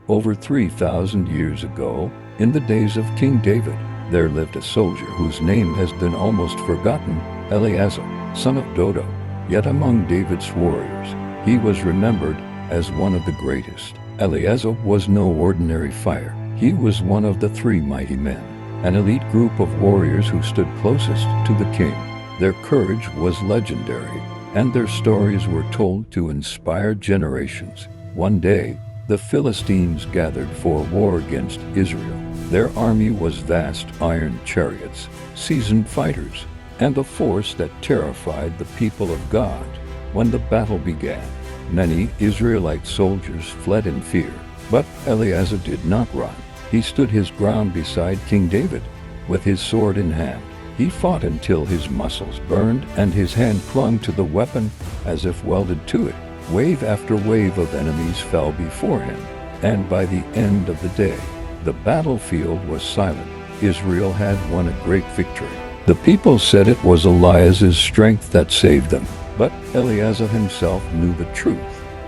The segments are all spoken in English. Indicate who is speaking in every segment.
Speaker 1: Over 3,000 years ago, in the days of King David, there lived a soldier whose name has been almost forgotten, Eliaza, son of Dodo. Yet among David's warriors, he was remembered as one of the greatest. Eliaza was no ordinary fighter. He was one of the three mighty men, an elite group of warriors who stood closest to the king. Their courage was legendary, and their stories were told to inspire generations. One day, the Philistines gathered for war against Israel. Their army was vast iron chariots, seasoned fighters, and a force that terrified the people of God. When the battle began, many Israelite soldiers fled in fear, but Eliaza did not run. He stood his ground beside King David. With his sword in hand, he fought until his muscles burned and his hand clung to the weapon as if welded to it. Wave after wave of enemies fell before him, and by the end of the day, the battlefield was silent. Israel had won a great victory. The people said it was Eliaza's strength that saved them, but Eliaza himself knew the truth.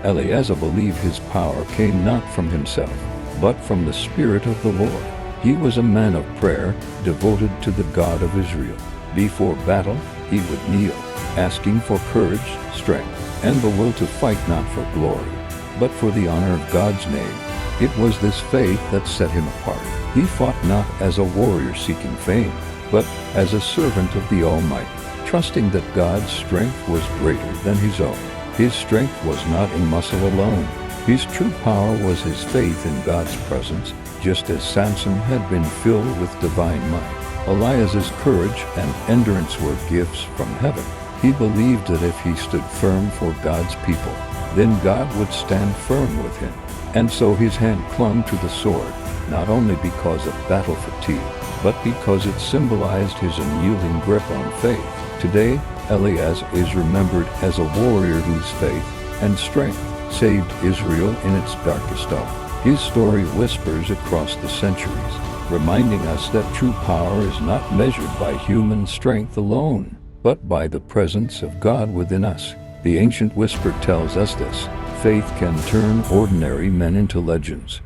Speaker 1: Eliaza believed his power came not from himself, but from the Spirit of the Lord. He was a man of prayer, devoted to the God of Israel. Before battle, he would kneel, asking for courage, strength, and the will to fight not for glory, but for the honor of God's name. It was this faith that set him apart. He fought not as a warrior seeking fame, but as a servant of the Almighty, trusting that God's strength was greater than his own. His strength was not in muscle alone. His true power was his faith in God's presence, just as Samson had been filled with divine might. Eliaza's courage and endurance were gifts from heaven. He believed that if he stood firm for God's people, then God would stand firm with him. And so his hand clung to the sword, not only because of battle fatigue, but because it symbolized his unyielding grip on faith. Today, Eliaza is remembered as a warrior whose faith and strength saved Israel in its darkest hour. His story whispers across the centuries, reminding us that true power is not measured by human strength alone, but by the presence of God within us. The ancient whisper tells us this: faith can turn ordinary men into legends.